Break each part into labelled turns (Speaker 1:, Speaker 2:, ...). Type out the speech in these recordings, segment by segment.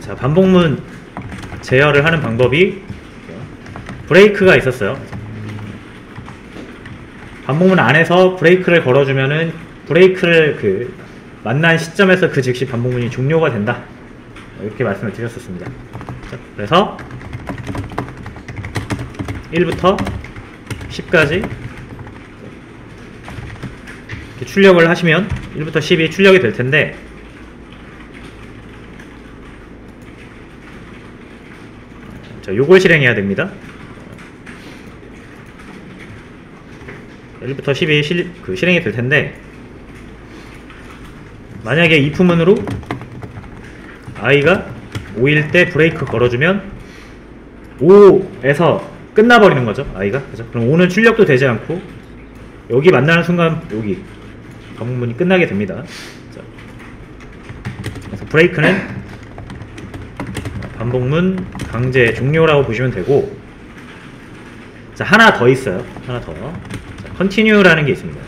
Speaker 1: 자, 반복문 제어를 하는 방법이 브레이크가 있었어요. 반복문 안에서 브레이크를 걸어주면은 브레이크를 그 만난 시점에서 그 즉시 반복문이 종료가 된다, 이렇게 말씀을 드렸었습니다. 자, 그래서 1부터 10까지 출력을 하시면 1부터 10이 출력이 될 텐데, 자, 요걸 실행해야 됩니다. 1부터 10이 실행이 될 텐데, 만약에 if문으로 i가 5일 때 브레이크 걸어주면 5에서 끝나버리는 거죠, i가. 그죠? 그럼 5는 출력도 되지 않고 여기 만나는 순간 여기 반복문이 끝나게 됩니다. 자, 그래서 브레이크는 반복문 강제 종료라고 보시면 되고, 자, 하나 더 있어요. 하나 더. 자, continue라는 게 있습니다.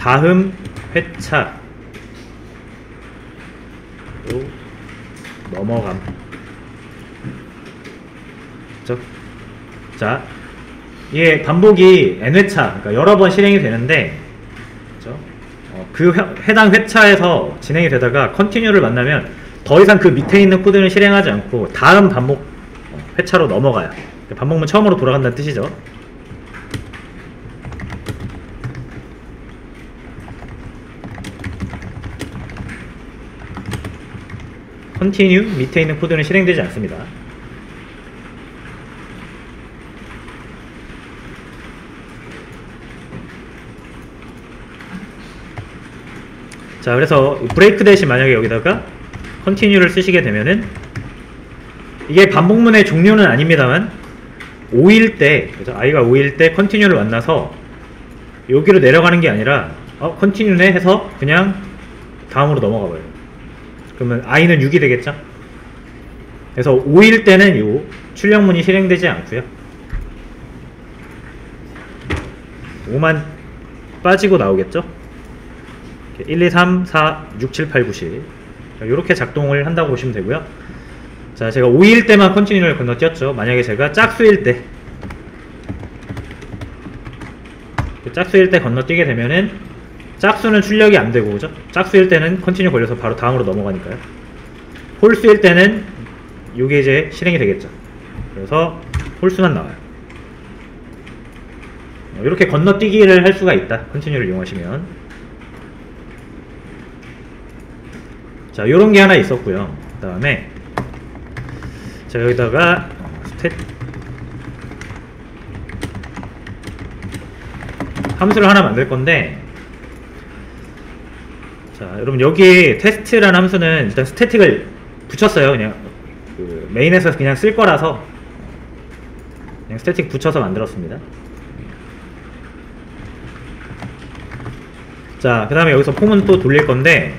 Speaker 1: 다음 회차로 넘어감. 자, 이게 반복이 n회차, 그러니까 여러 번 실행이 되는데, 그렇죠? 그 해당 회차에서 진행이 되다가 continue를 만나면 더 이상 그 밑에 있는 코드는 실행하지 않고 다음 반복 회차로 넘어가요. 반복문 처음으로 돌아간다는 뜻이죠. continue 밑에 있는 코드는 실행되지 않습니다. 자, 그래서 브레이크 대신 만약에 여기다가 continue를 쓰시게 되면은, 이게 반복문의 종료는 아닙니다만 5일 때, 그죠? i가 5일 때 continue를 만나서 여기로 내려가는 게 아니라 continue네 해서 그냥 다음으로 넘어가 버려요. 그러면 i는 6이 되겠죠? 그래서 5일 때는 요 출력문이 실행되지 않고요, 5만 빠지고 나오겠죠? 1, 2, 3, 4, 6, 7, 8, 9, 10 이렇게 작동을 한다고 보시면 되고요. 자, 제가 5일 때만 컨티뉴를 건너뛰었죠. 만약에 제가 짝수일 때 건너뛰게 되면은 짝수는 출력이 안 되고, 그죠? 짝수일 때는 컨티뉴 걸려서 바로 다음으로 넘어가니까요. 홀수일 때는 이게 이제 실행이 되겠죠. 그래서 홀수만 나와요. 이렇게 건너뛰기를 할 수가 있다, 컨티뉴를 이용하시면. 자, 요런 게 하나 있었고요. 그 다음에 자, 여기다가 함수를 하나 만들 건데, 자, 여러분 여기 테스트라는 함수는 일단 스태틱을 붙였어요. 그냥 그 메인에서 그냥 쓸 거라서 그냥 스태틱 붙여서 만들었습니다. 자, 그 다음에 여기서 폼은 또 돌릴 건데,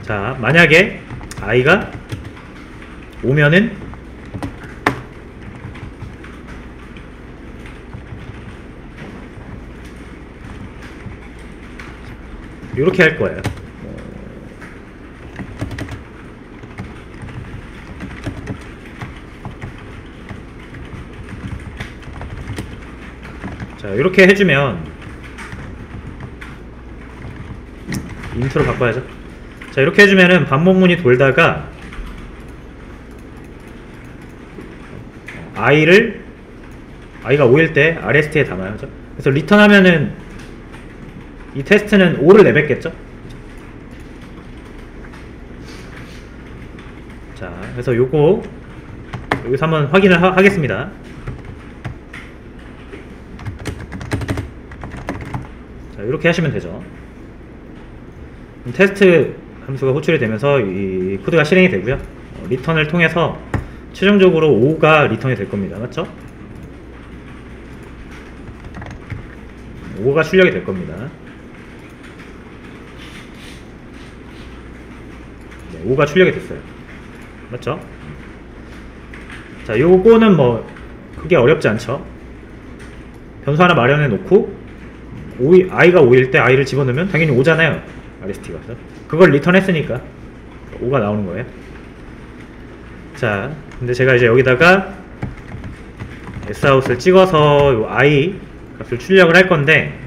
Speaker 1: 자, 만약에 i가 오면은 이렇게 할 거예요. 자, 이렇게 해주면, 인트로 바꿔야죠. 자, 이렇게 해주면은 반복문이 돌다가 i가 5일 때 rst에 담아요. 그래서 리턴하면은 이 테스트는 5를 내뱉겠죠. 자, 그래서 요거 여기서 한번 확인을 하겠습니다. 자, 이렇게 하시면 되죠. 테스트 함수가 호출이 되면서 이 코드가 실행이 되고요. 리턴을 통해서 최종적으로 5가 리턴이 될 겁니다. 맞죠? 5가 출력이 될 겁니다. 네, 5가 출력이 됐어요. 맞죠? 자, 요거는 뭐 크게 어렵지 않죠? 변수 하나 마련해 놓고 i가 5일 때 i를 집어넣으면 당연히 5잖아요. RST가. 그걸 리턴했으니까 5가 나오는 거예요. 자, 근데 제가 이제 여기다가 sout을 찍어서 요 i 값을 출력을 할 건데,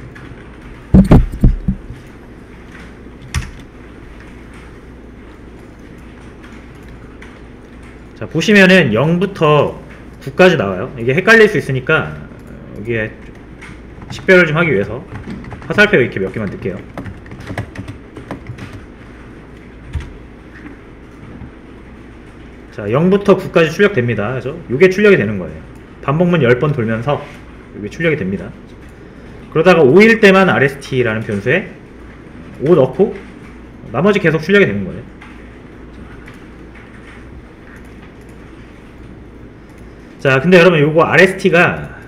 Speaker 1: 자, 보시면은 0부터 9까지 나와요. 이게 헷갈릴 수 있으니까 여기에 식별을 좀 하기 위해서 화살표 이렇게 몇 개만 넣을게요. 자, 0부터 9까지 출력됩니다. 그래서 이게 출력이 되는 거예요. 반복문 10번 돌면서 이게 출력이 됩니다. 그러다가 5일 때만 RST라는 변수에 5 넣고 나머지 계속 출력이 되는 거예요. 자, 근데 여러분 요거 RST가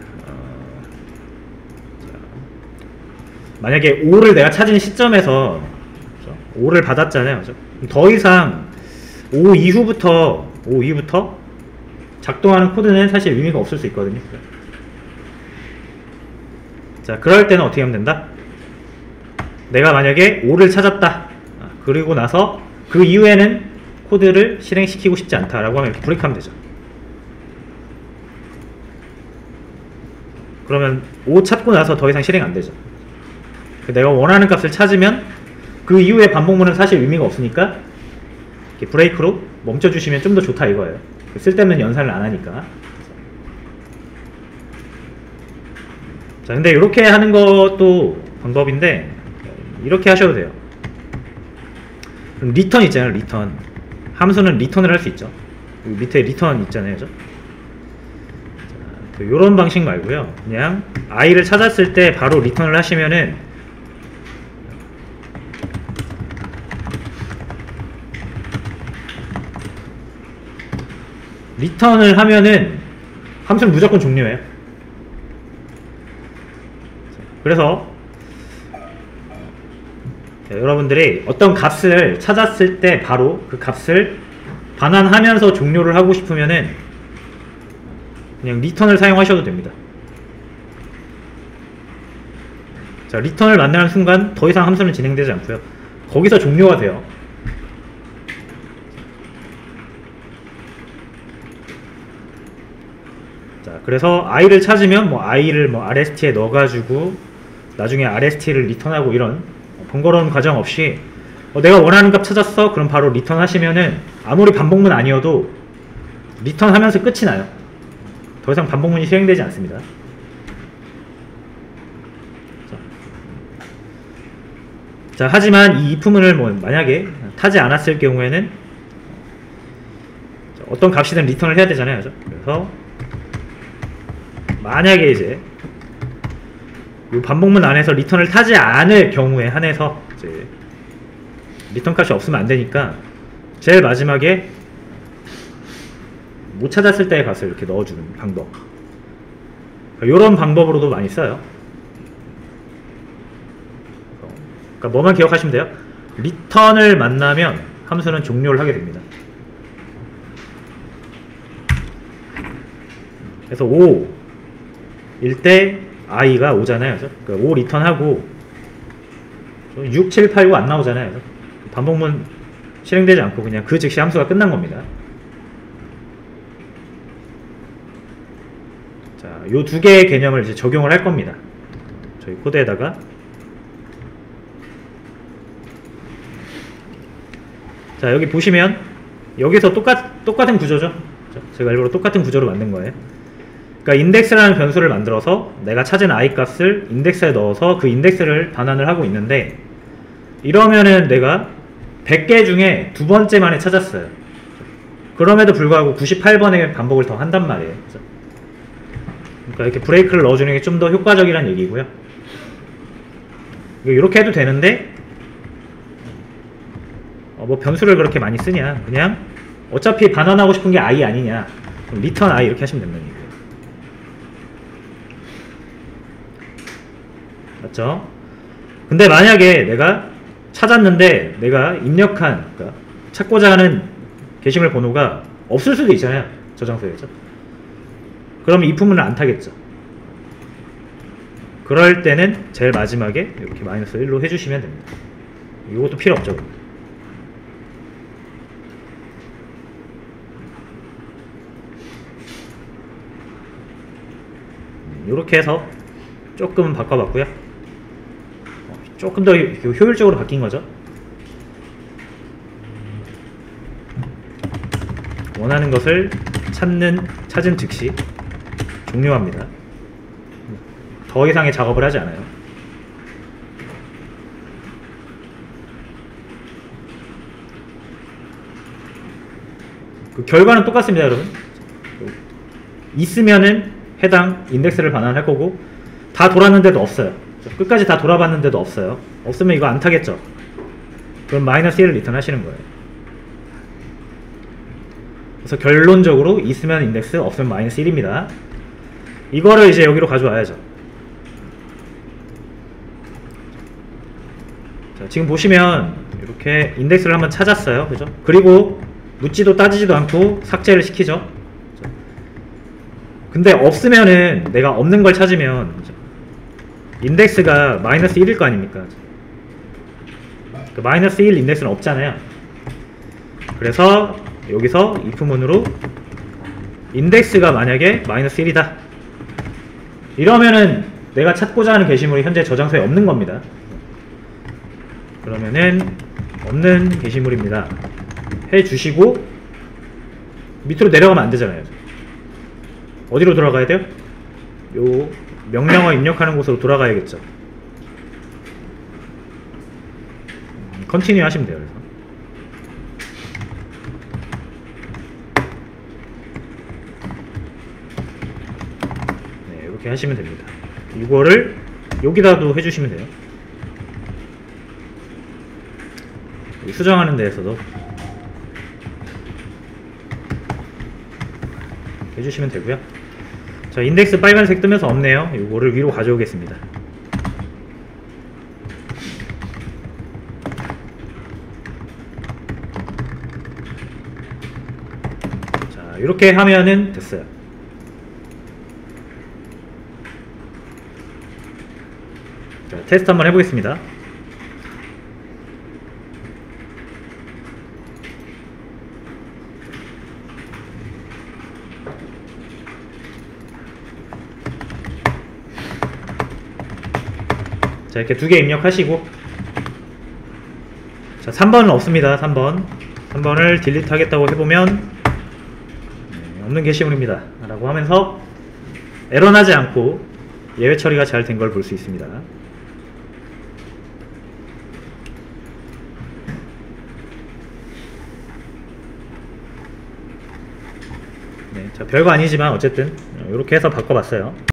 Speaker 1: 만약에 5를 내가 찾은 시점에서 5를 받았잖아요. 더 이상 5 이후부터 작동하는 코드는 사실 의미가 없을 수 있거든요. 자, 그럴 때는 어떻게 하면 된다? 내가 만약에 5를 찾았다. 그리고 나서 그 이후에는 코드를 실행시키고 싶지 않다라고 하면 이렇게 브레이크하면 되죠. 그러면 5 찾고 나서 더 이상 실행 안 되죠. 내가 원하는 값을 찾으면 그 이후에 반복문은 사실 의미가 없으니까 이렇게 브레이크로 멈춰주시면 좀 더 좋다 이거예요. 쓸데없는 연산을 안 하니까. 자, 근데 이렇게 하는 것도 방법인데 이렇게 하셔도 돼요. 리턴 있잖아요. 리턴. 함수는 리턴을 할 수 있죠. 여기 밑에 리턴 있잖아요. 그죠? 요런 방식 말고요. 그냥 i를 찾았을 때 바로 리턴을 하시면은 리턴을 하면은 함수는 무조건 종료해요. 그래서 여러분들이 어떤 값을 찾았을 때 바로 그 값을 반환하면서 종료를 하고 싶으면은 그냥 리턴을 사용하셔도 됩니다. 자, 리턴을 만나는 순간 더 이상 함수는 진행되지 않고요. 거기서 종료가 돼요. 자, 그래서 i를 찾으면 i를 RST에 넣어가지고 나중에 RST를 리턴하고 이런 번거로운 과정 없이 내가 원하는 값 찾았어? 그럼 바로 리턴 하시면은 아무리 반복문 아니어도 리턴 하면서 끝이 나요. 더 이상 반복문이 실행되지 않습니다. 자, 하지만 이 if문을 만약에 타지 않았을 경우에는 어떤 값이든 리턴을 해야 되잖아요. 그래서 만약에 이제 이 반복문 안에서 리턴을 타지 않을 경우에 한해서 이제 리턴 값이 없으면 안 되니까 제일 마지막에 못 찾았을 때의 값을 이렇게 넣어주는 방법. 이런 방법으로도 많이 써요. 그러니까 뭐만 기억하시면 돼요. 리턴을 만나면 함수는 종료를 하게 됩니다. 그래서 5일 때 i가 5잖아요. 그러니까 5 리턴하고 6, 7, 8, 9 안 나오잖아요. 반복문 실행되지 않고 그냥 그 즉시 함수가 끝난 겁니다. 자, 요 두 개의 개념을 이제 적용을 할 겁니다. 저희 코드에다가. 자, 여기 보시면 여기서 똑같은 구조죠. 제가 일부러 똑같은 구조로 만든 거예요. 그러니까 인덱스라는 변수를 만들어서 내가 찾은 i 값을 인덱스에 넣어서 그 인덱스를 반환을 하고 있는데, 이러면은 내가 100개 중에 두 번째 만에 찾았어요. 그럼에도 불구하고 98번의 반복을 더 한단 말이에요. 그러니까 이렇게 브레이크를 넣어주는 게 좀 더 효과적이란 얘기고요. 이렇게 해도 되는데 뭐 변수를 그렇게 많이 쓰냐, 그냥 어차피 반환하고 싶은 게 i 아니냐, 그럼 리턴 i 이렇게 하시면 된다는 얘기예요. 맞죠? 근데 만약에 내가 찾았는데 내가 입력한, 그러니까 찾고자 하는 게시물 번호가 없을 수도 있잖아요. 저장소에죠. 그럼 if문을 안 타겠죠. 그럴 때는 제일 마지막에 이렇게 마이너스 1로 해주시면 됩니다. 이것도 필요 없죠. 이렇게 해서 조금 바꿔봤고요. 조금 더 효율적으로 바뀐 거죠. 원하는 것을 찾은 즉시 종료합니다. 더 이상의 작업을 하지 않아요. 그 결과는 똑같습니다, 여러분. 있으면은 해당 인덱스를 반환할 거고, 다 돌았는데도 없어요. 끝까지 다 돌아봤는데도 없어요. 없으면 이거 안 타겠죠. 그럼 마이너스 1을 리턴 하시는 거예요. 그래서 결론적으로 있으면 인덱스, 없으면 마이너스 1입니다. 이거를 이제 여기로 가져와야죠. 자, 지금 보시면 이렇게 인덱스를 한번 찾았어요. 그죠? 그리고 묻지도 따지지도 않고 삭제를 시키죠. 근데 없으면은, 내가 없는 걸 찾으면 인덱스가 마이너스 1일 거 아닙니까? 그 마이너스 1 인덱스는 없잖아요. 그래서 여기서 if문으로 인덱스가 만약에 마이너스 1이다 이러면은 내가 찾고자 하는 게시물이 현재 저장소에 없는 겁니다. 그러면은 없는 게시물입니다 해주시고 밑으로 내려가면 안 되잖아요. 어디로 돌아가야 돼요? 요 명령어 입력하는 곳으로 돌아가야겠죠. 컨티뉴 하시면 돼요. 그래서 네, 이렇게 하시면 됩니다. 이거를 여기다도 해주시면 돼요. 수정하는 데에서도 해주시면 되고요. 자, 인덱스 빨간색 뜨면서 없네요. 이거를 위로 가져오겠습니다. 자, 이렇게 하면은 됐어요. 자, 테스트 한번 해보겠습니다. 자, 이렇게 두 개 입력하시고, 자, 3번은 없습니다. 3번을 딜리트 하겠다고 해보면 없는 게시물입니다 라고 하면서 에러 나지 않고 예외 처리가 잘 된 걸 볼 수 있습니다. 네, 자, 별거 아니지만 어쨌든 이렇게 해서 바꿔봤어요.